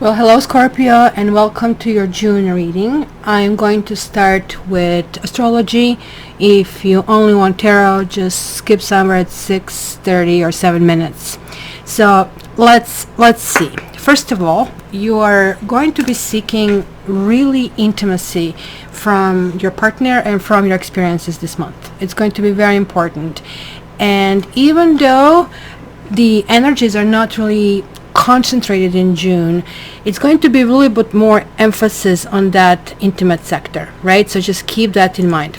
Well, hello Scorpio, and welcome to your June reading. I'm going to start with astrology. If you only want tarot, just skip somewhere at 6:30 or 7 minutes. So let's see. First of all, you are going to be seeking really intimacy from your partner and from your experiences this month. It's going to be very important. And even though the energies are not really concentrated in June, it's going to be really put more emphasis on that intimate sector, right? So just keep that in mind.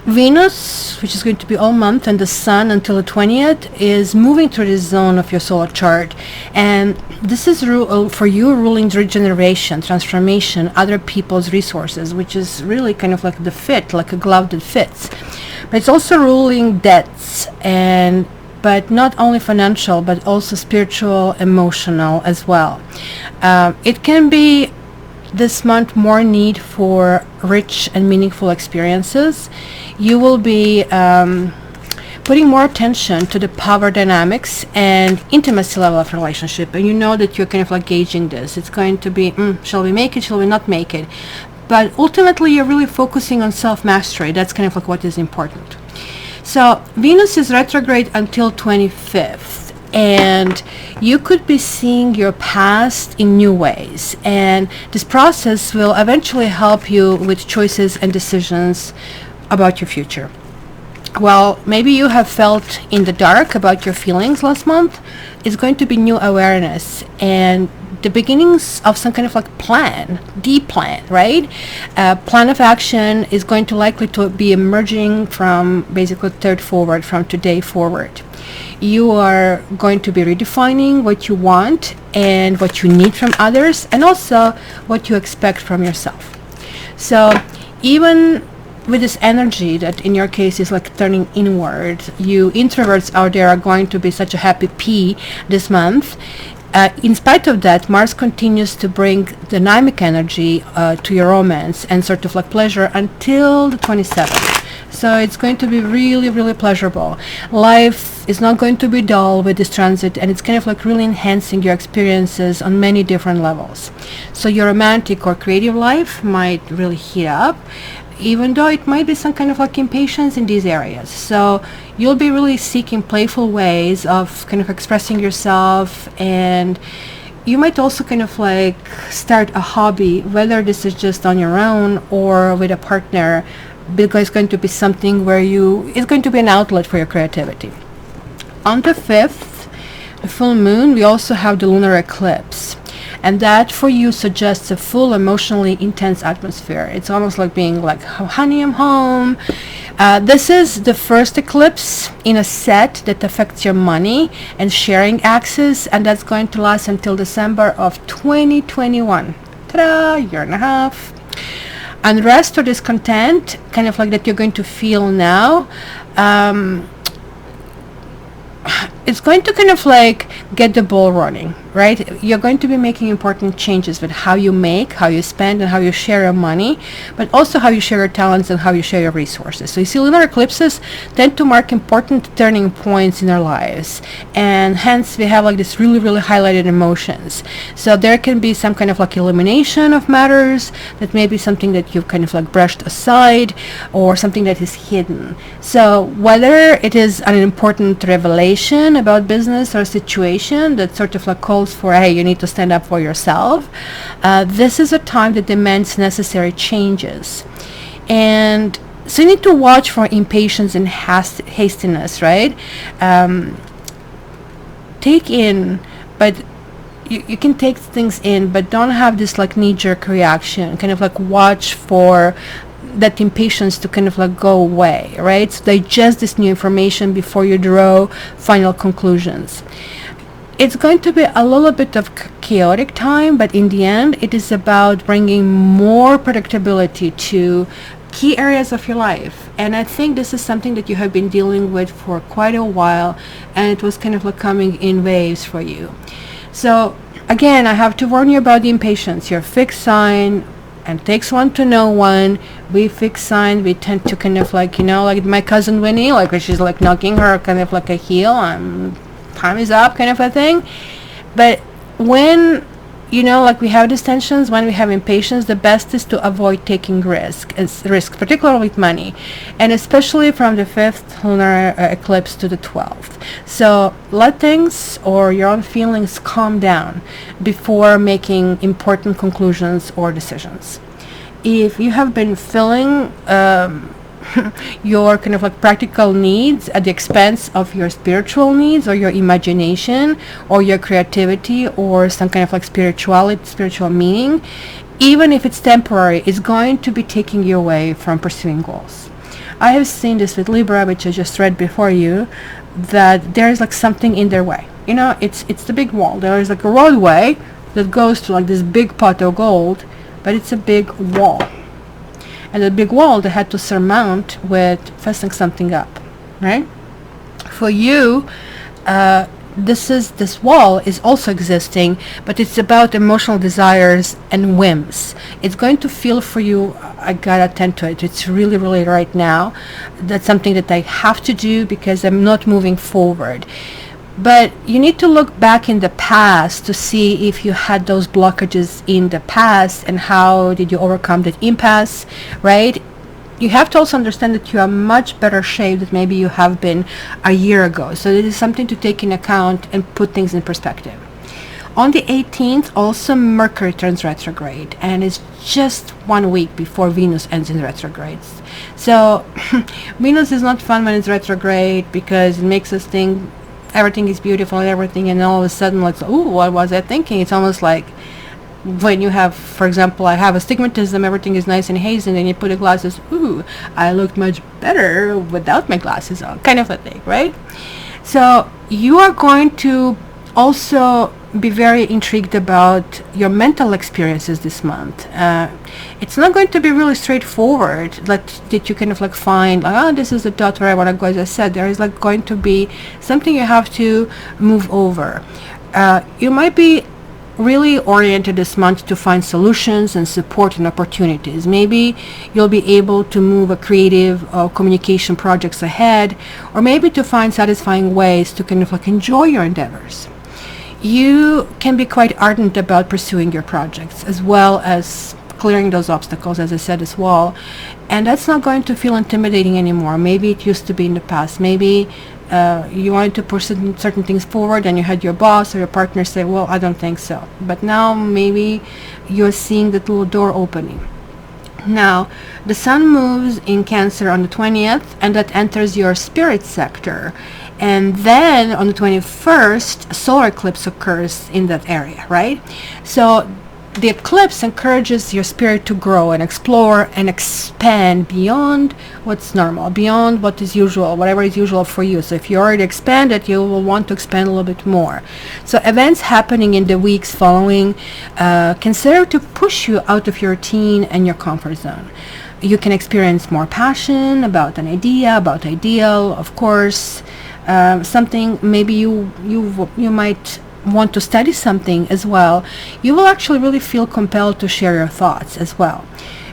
Venus, which is going to be all month, and the Sun until the 20th, is moving through this zone of your solar chart, and this is for you ruling regeneration, transformation, other people's resources, which is really kind of like the fit, like a glove that fits. But it's also ruling debts, but not only financial, but also spiritual, emotional as well. It can be this month more need for rich and meaningful experiences. You will be putting more attention to the power dynamics and intimacy level of relationship, and you know that you're kind of like gauging this. It's going to be, shall we make it, shall we not make it? But ultimately you're really focusing on self-mastery. That's kind of like what is important. So Venus is retrograde until 25th, and you could be seeing your past in new ways, and this process will eventually help you with choices and decisions about your future. Well, maybe you have felt in the dark about your feelings last month. It's going to be new awareness and the beginnings of some kind of like plan, deep plan, right? Plan of action is going to likely to be emerging from basically third forward, from today forward. You are going to be redefining what you want and what you need from others, and also what you expect from yourself. So even with this energy that in your case is like turning inward, you introverts out there are going to be such a happy pea this month. In spite of that, Mars continues to bring dynamic energy to your romance and sort of like pleasure until the 27th. So it's going to be really, really pleasurable. Life is not going to be dull with this transit, and it's kind of like really enhancing your experiences on many different levels. So your romantic or creative life might really heat up, even though it might be some kind of like impatience in these areas. So you'll be really seeking playful ways of kind of expressing yourself, and you might also kind of like start a hobby, whether this is just on your own or with a partner, because it's going to be something where it's going to be an outlet for your creativity. On the 5th, the full moon, we also have the lunar eclipse. And that for you suggests a full emotionally intense atmosphere. It's almost like being like, honey, I'm home. This is the first eclipse in a set that affects your money and sharing access, and that's going to last until December of 2021. Ta-da! Year and a half. Unrest or discontent, kind of like that you're going to feel now, it's going to kind of like get the ball running, right? You're going to be making important changes with how you make, how you spend, and how you share your money, but also how you share your talents and how you share your resources. So you see, lunar eclipses tend to mark important turning points in our lives, and hence we have like this really, really highlighted emotions. So there can be some kind of like elimination of matters that may be something that you've kind of like brushed aside, or something that is hidden. So whether it is an important revelation about business or situation that sort of like calls for, hey, you need to stand up for yourself, this is a time that demands necessary changes. And so you need to watch for impatience and hastiness, right? Take in, but you can take things in, but don't have this like knee-jerk reaction. Kind of like watch for that impatience to kind of like go away, right? So digest this new information before you draw final conclusions. It's going to be a little bit of chaotic time, but in the end, it is about bringing more predictability to key areas of your life. And I think this is something that you have been dealing with for quite a while, and it was kind of like coming in waves for you. So again, I have to warn you about the impatience. You're a fixed sign, and takes one to know one. We fixed sign, we tend to kind of like, like my cousin Winnie, like where she's like knocking her kind of like a heel, time is up kind of a thing. But when, like we have these tensions, when we have impatience, the best is to avoid taking risk, particularly with money, and especially from the 5th lunar eclipse to the 12th. So let things or your own feelings calm down before making important conclusions or decisions. If you have been feeling your kind of like practical needs at the expense of your spiritual needs or your imagination or your creativity or some kind of like spiritual meaning, even if it's temporary, it's going to be taking you away from pursuing goals. I have seen this with Libra, which I just read before you, that there is like something in their way. It's the big wall. There is like a roadway that goes to like this big pot of gold, but it's a big wall. And the big wall they had to surmount with fastening something up, right? For you, this wall is also existing, but it's about emotional desires and whims. It's going to feel for you, I gotta attend to it. It's really, really right now. That's something that I have to do because I'm not moving forward. But you need to look back in the past to see if you had those blockages in the past and how did you overcome that impasse, right? You have to also understand that you are much better shape than maybe you have been a year ago. So it is something to take in account and put things in perspective. On the 18th, also Mercury turns retrograde, and it's just 1 week before Venus ends in retrogrades. So Venus is not fun when it's retrograde because it makes us think everything is beautiful and everything, and all of a sudden like, oh, what was I thinking? It's almost like when you have, for example, I have astigmatism, everything is nice and hazy, and then you put the glasses, ooh, I looked much better without my glasses on, kind of a thing, right? So you are going to also be very intrigued about your mental experiences this month. It's not going to be really straightforward that you kind of like find, oh, this is the dot where I want to go. As I said, there is like going to be something you have to move over. You might be really oriented this month to find solutions and support and opportunities. Maybe you'll be able to move a creative communication projects ahead, or maybe to find satisfying ways to kind of like enjoy your endeavors. You can be quite ardent about pursuing your projects as well as clearing those obstacles, as I said, as well. And that's not going to feel intimidating anymore. Maybe it used to be in the past. Maybe you wanted to push certain things forward and you had your boss or your partner say, well, I don't think so. But now maybe you're seeing that little door opening. Now, the sun moves in Cancer on the 20th, and that enters your spirit sector. And then on the 21st, a solar eclipse occurs in that area, right? So the eclipse encourages your spirit to grow and explore and expand beyond what's normal, beyond what is usual, whatever is usual for you. So if you already expanded, you will want to expand a little bit more. So events happening in the weeks following can serve to push you out of your routine and your comfort zone. You can experience more passion about an idea, about ideal, of course. Something maybe you might want to study something as well. You will actually really feel compelled to share your thoughts as well.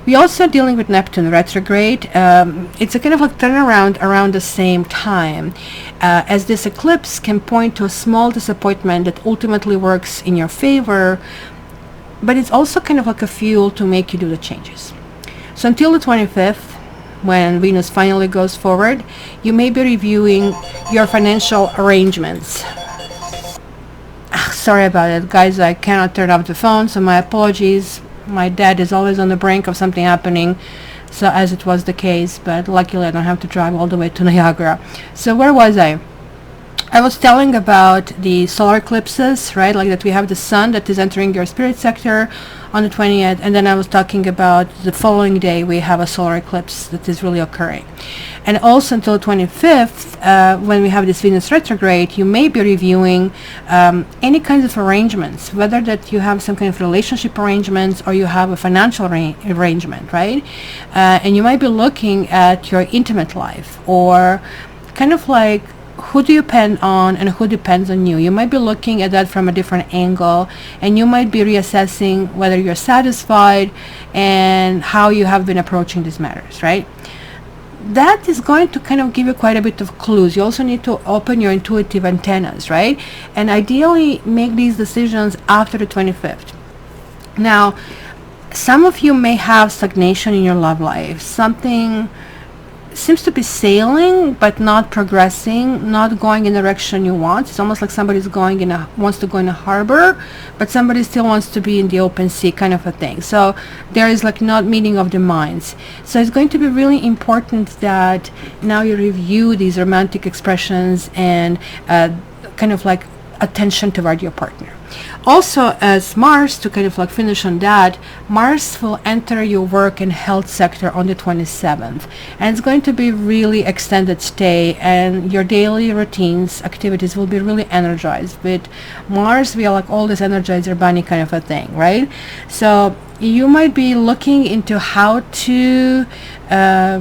We're also dealing with Neptune retrograde. It's a kind of like turnaround around the same time, as this eclipse can point to a small disappointment that ultimately works in your favor, but it's also kind of like a fuel to make you do the changes. So until the 25th, when Venus finally goes forward, you may be reviewing your financial arrangements. Sorry about it, guys. I cannot turn off the phone, so my apologies. My dad is always on the brink of something happening, so as it was the case, but luckily I don't have to drive all the way to Niagara. So where was I? I was telling about the solar eclipses, right? Like that we have the sun that is entering your spirit sector on the 20th, and then I was talking about the following day we have a solar eclipse that is really occurring. And also until the 25th, when we have this Venus retrograde, you may be reviewing any kinds of arrangements, whether that you have some kind of relationship arrangements or you have a financial arrangement, right? And you might be looking at your intimate life, or kind of like, who do you depend on and who depends on you? You might be looking at that from a different angle, and you might be reassessing whether you're satisfied and how you have been approaching these matters, right? that is going to kind of give you quite a bit of clues. You also need to open your intuitive antennas, right? And ideally make these decisions after the 25th. Now, some of you may have stagnation in your love life. Something seems to be sailing but not progressing, not going in the direction you want. It's almost like somebody's wants to go in a harbor, but somebody still wants to be in the open sea, kind of a thing. So there is like not meeting of the minds. So it's going to be really important that now you review these romantic expressions and kind of like attention toward your partner. Also, as Mars, to kind of like finish on that, Mars will enter your work and health sector on the 27th, and it's going to be really extended stay, and your daily routines, activities will be really energized. With Mars, we are like all this Energizer Bunny kind of a thing, right? So you might be looking into how to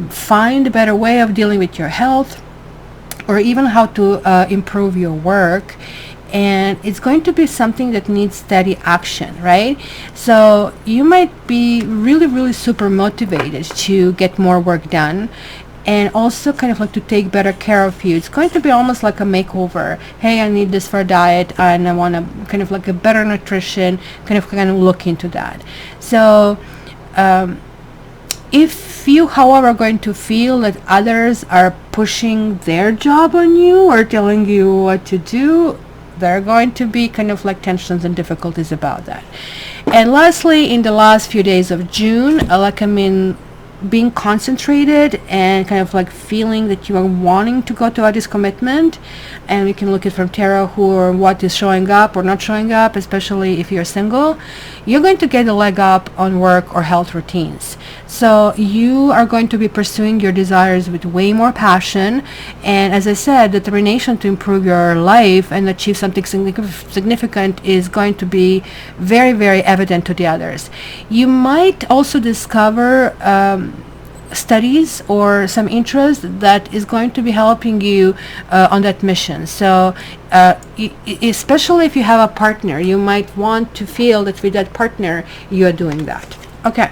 find a better way of dealing with your health, or even how to improve your work. And it's going to be something that needs steady action, right? So you might be really, really super motivated to get more work done, and also kind of like to take better care of you. It's going to be almost like a makeover. Hey, I need this for a diet, and I want to kind of like a better nutrition, kind of look into that. So if you, however, are going to feel that others are pushing their job on you or telling you what to do, there are going to be kind of like tensions and difficulties about that. And lastly, in the last few days of June, being concentrated and kind of like feeling that you are wanting to go toward this commitment, and we can look at from tarot what is showing up or not showing up, especially if you're single. You're going to get a leg up on work or health routines. So you are going to be pursuing your desires with way more passion, and as I said, determination to improve your life and achieve something significant is going to be very, very evident to the others. You might also discover studies or some interest that is going to be helping you on that mission. So especially if you have a partner, you might want to feel that with that partner you are doing that. Okay,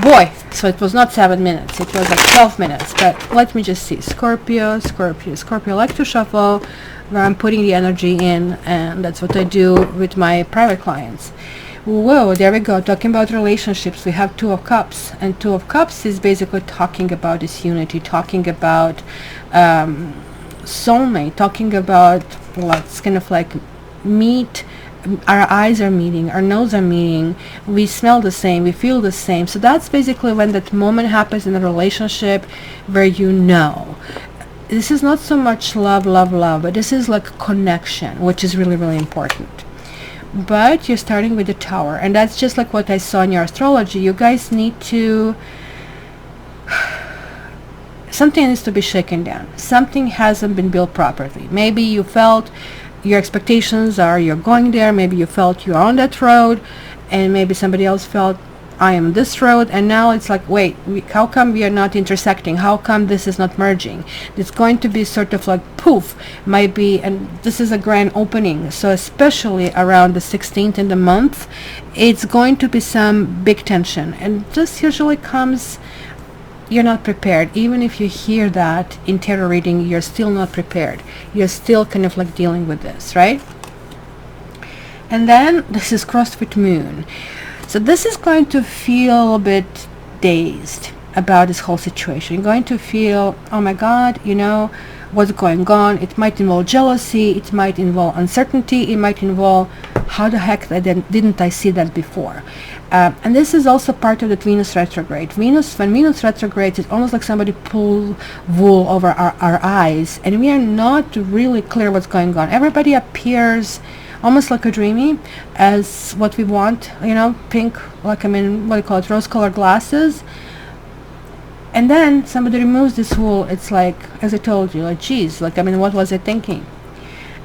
boy, so it was not 7 minutes, it was like 12 minutes, but let me just see. Scorpio, I like to shuffle where I'm putting the energy in, and that's what I do with my private clients. Whoa, there we go. Talking about relationships, we have Two of Cups, and Two of Cups is basically talking about this unity, talking about soulmate, talking about what's kind of like meet. Our eyes are meeting, our nose are meeting, we smell the same, we feel the same. So that's basically when that moment happens in a relationship where you know. This is not so much love, but this is like connection, which is really, really important. But you're starting with the Tower, and that's just like what I saw in your astrology. You guys need to, something needs to be shaken down. Something hasn't been built properly. Maybe you felt your expectations are you're going there, maybe you felt you're on that road, and maybe somebody else felt I am this road, and now it's like, wait, how come we are not intersecting? How come this is not merging? It's going to be sort of like poof, might be, and this is a grand opening. So especially around the 16th in the month, it's going to be some big tension, and this usually comes, you're not prepared. Even if you hear that in tarot reading, you're still not prepared. You're still kind of like dealing with this, right? And then this is crossed with Moon. So this is going to feel a bit dazed about this whole situation. You're going to feel, oh my God, you know, what's going on? It might involve jealousy, it might involve uncertainty, it might involve, how the heck didn't I see that before? And this is also part of the Venus retrograde. When Venus retrogrades, it's almost like somebody pulled wool over our eyes, and we are not really clear what's going on. Everybody appears almost like a dreamy as what we want, you know, pink, like, I mean, what do you call it, rose-colored glasses. And then somebody removes this wool. It's like, as I told you, like, geez, like, I mean, what was I thinking?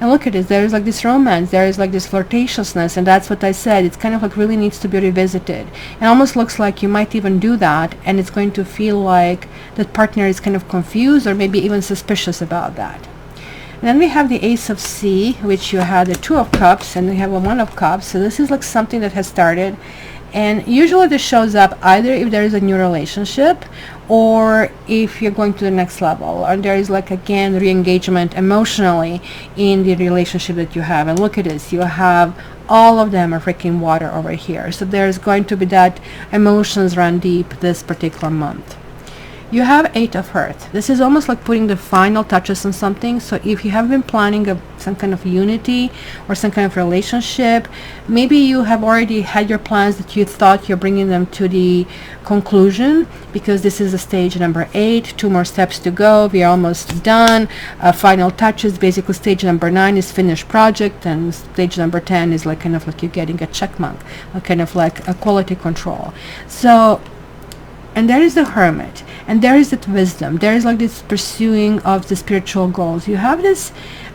And look at this, there is like this romance, there is like this flirtatiousness, and that's what I said. It's kind of like really needs to be revisited. It almost looks like you might even do that, and it's going to feel like that partner is kind of confused or maybe even suspicious about that. And then we have the Ace of Sea, which you had the Two of Cups, and we have a One of Cups. So this is like something that has started, And usually this shows up either if there is a new relationship, or if you're going to the next level, and there is like again re-engagement emotionally in the relationship that you have. And look at this, you have all of them are freaking water over here, so there's going to be that emotions run deep this particular month. You have 8 of Earth. This is almost like putting the final touches on something. So if you have been planning some kind of unity or some kind of relationship, maybe you have already had your plans that you thought you're bringing them to the conclusion, because this is a stage number 8, 2 more steps to go, we are almost done. Final touches, basically stage number 9 is finished project, and stage number 10 is like kind of like you're getting a check mark, kind of like a quality control. So, and there is the Hermit, and there is that wisdom, there is like this pursuing of the spiritual goals. You have this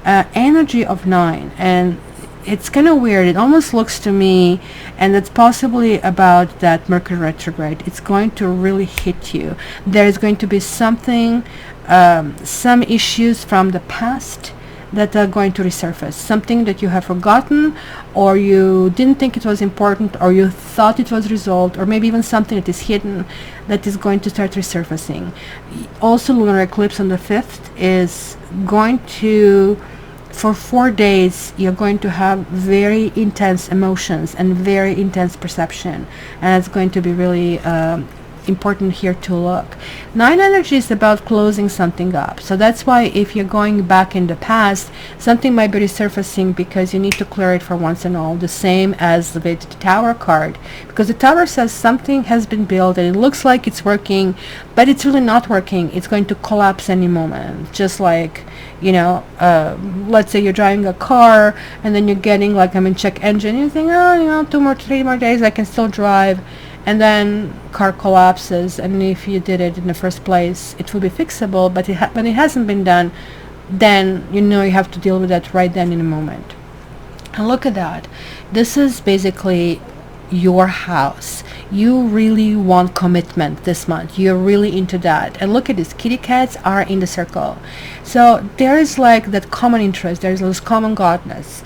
energy of 9, and it's kind of weird. It almost looks to me, and it's possibly about that Mercury retrograde. It's going to really hit you. There is going to be something, some issues from the past that are going to resurface, something that you have forgotten, or you didn't think it was important, or you thought it was resolved, or maybe even something that is hidden that is going to start resurfacing. Also, lunar eclipse on the 5th is going to, for 4 days, you're going to have very intense emotions and very intense perception, and it's going to be really important here to look. 9 energy is about closing something up, so that's why if you're going back in the past, something might be resurfacing because you need to clear it for once and all. The same as with the Tower card, because the Tower says something has been built and it looks like it's working, but it's really not working. It's going to collapse any moment. Just like, you know, let's say you're driving a car and then you're getting like, I'm in check engine, you think, oh, you know, 2 more 3 more days I can still drive, and then car collapses, and if you did it in the first place, it will be fixable, but when it hasn't been done, then you know you have to deal with that right then in a moment. And look at that. This is basically your house. You really want commitment this month. You're really into that. And look at this, kitty cats are in the circle. So there is like that common interest. There's this common goddess.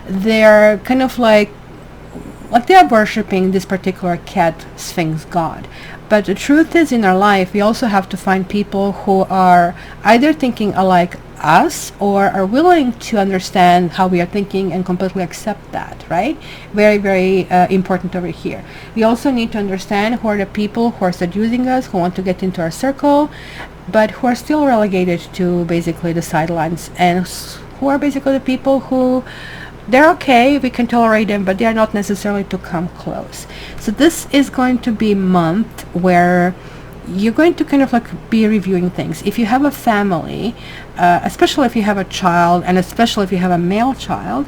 They're kind of like they are worshipping this particular cat sphinx god. But the truth is, in our life, we also have to find people who are either thinking alike us or are willing to understand how we are thinking and completely accept that, right? Very, very important over here. We also need to understand who are the people who are seducing us, who want to get into our circle, but who are still relegated to basically the sidelines, and who are basically the people who they're okay, we can tolerate them, but they are not necessarily to come close. So this is going to be a month where you're going to kind of like be reviewing things. If you have a family, especially if you have a child, and especially if you have a male child,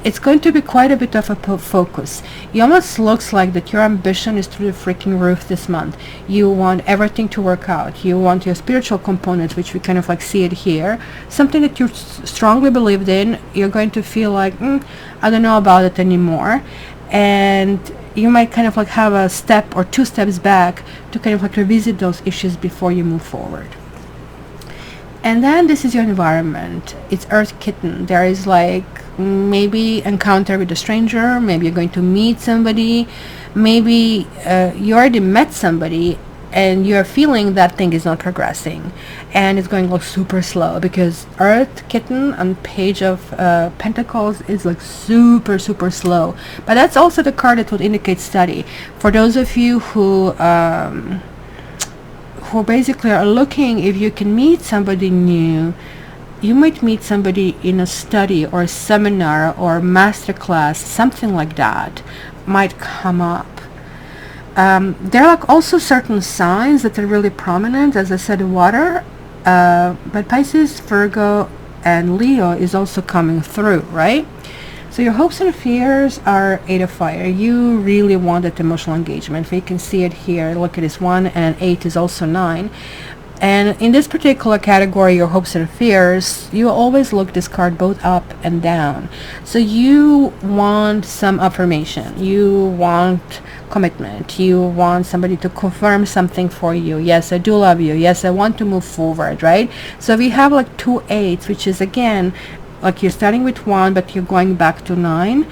it's going to be quite a bit of a focus. It almost looks like that your ambition is through the freaking roof this month. You want everything to work out. You want your spiritual components, which we kind of like see it here, something that you strongly believed in. You're going to feel like, I don't know about it anymore. And you might kind of like have a step or 2 steps back to kind of like revisit those issues before you move forward. And then this is your environment. It's Earth Kitten. There is like maybe encounter with a stranger, maybe you're going to meet somebody, maybe you already met somebody and you're feeling that thing is not progressing and it's going like super slow, because Earth Kitten on Page of Pentacles is like super slow. But that's also the card that would indicate study. For those of you who basically are looking if you can meet somebody new, you might meet somebody in a study or a seminar or a master class, something like that might come up. There are like also certain signs that are really prominent, as I said, water, but Pisces, Virgo, and Leo is also coming through, right? So your hopes and fears are 8 of Fire. You really want that emotional engagement. You can see it here. Look at this 1, and 8 is also 9. And in this particular category, your hopes and fears, you always look this card both up and down. So you want some affirmation. You want commitment. You want somebody to confirm something for you. Yes, I do love you. Yes, I want to move forward, right? So we have like 2 8s, which is again, like you're starting with 1, but you're going back to 9.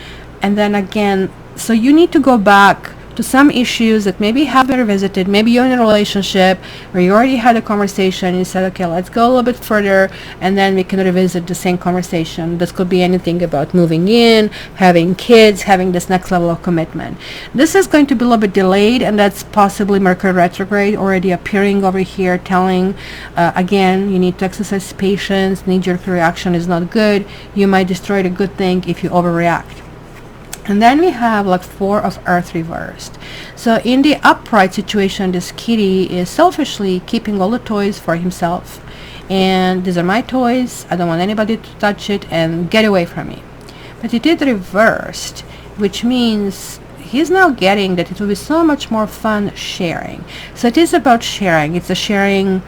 And then again, so you need to go back to some issues that maybe have been revisited. Maybe you're in a relationship where you already had a conversation. You said, okay, let's go a little bit further, and then we can revisit the same conversation. This could be anything about moving in, having kids, having this next level of commitment. This is going to be a little bit delayed, and that's possibly Mercury retrograde already appearing over here, telling, again, you need to exercise patience. Knee-jerk reaction is not good. You might destroy the good thing if you overreact. And then we have like Four of Earth reversed. So in the upright situation, this kitty is selfishly keeping all the toys for himself. And these are my toys. I don't want anybody to touch it, and get away from me. But it did reversed, which means he's now getting that it will be so much more fun sharing. So it is about sharing. It's a sharing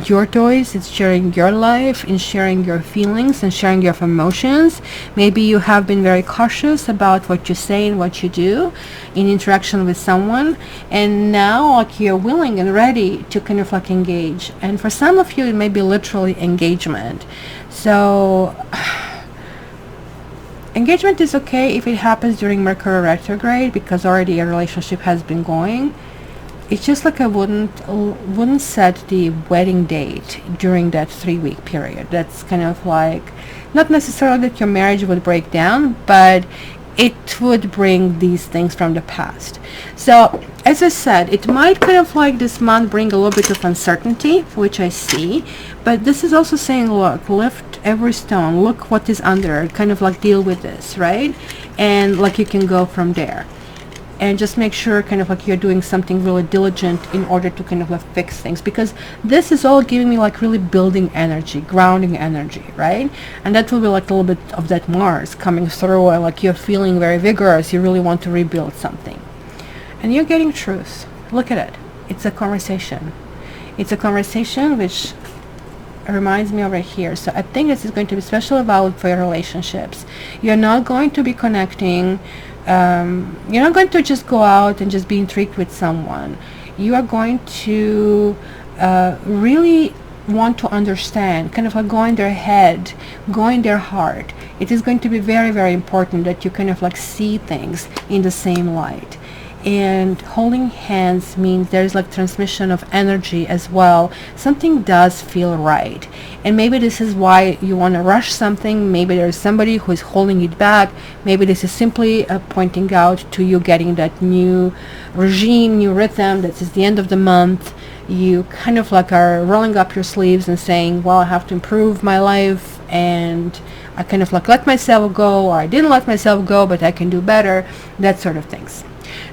your toys, it's sharing your life, and sharing your feelings and sharing your emotions. Maybe you have been very cautious about what you say and what you do in interaction with someone, and now like you're willing and ready to kind of like engage. And for some of you it may be literally engagement. So engagement is okay if it happens during Mercury retrograde, because already a relationship has been going. It's just like I wouldn't set the wedding date during that 3-week period. That's kind of like, not necessarily that your marriage would break down, but it would bring these things from the past. So as I said, it might kind of like this month bring a little bit of uncertainty, which I see, but this is also saying, look, lift every stone, look what is under, kind of like deal with this, right? And like you can go from there. And just make sure kind of like you're doing something really diligent in order to kind of like fix things, because this is all giving me like really building energy, grounding energy, right? And that will be like a little bit of that Mars coming through, and like you're feeling very vigorous, you really want to rebuild something. And you're getting truth. Look at it. It's a conversation. It's a conversation which reminds me over here. So I think this is going to be especially valid for your relationships. You're not going to be connecting, you're not going to just go out and just be intrigued with someone. You are going to really want to understand, kind of like go in their head, go in their heart. It is going to be very, very important that you kind of like see things in the same light. And holding hands means there's like transmission of energy as well. Something does feel right, and maybe this is why you want to rush something. Maybe there's somebody who is holding it back. Maybe this is simply pointing out to you getting that new regime, new rhythm. That is the end of the month. You kind of like are rolling up your sleeves and saying, well, I have to improve my life, and I kind of like let myself go, or I didn't let myself go, but I can do better, that sort of things.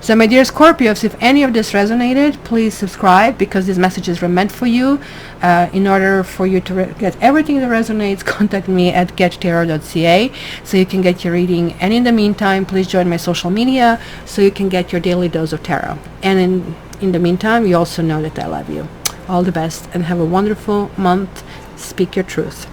So my dear Scorpios, if any of this resonated, please subscribe, because these messages were meant for you. In order for you to get everything that resonates, contact me at gettarot.ca so you can get your reading. And in the meantime, please join my social media so you can get your daily dose of tarot. And in the meantime, you also know that I love you. All the best, and have a wonderful month. Speak your truth.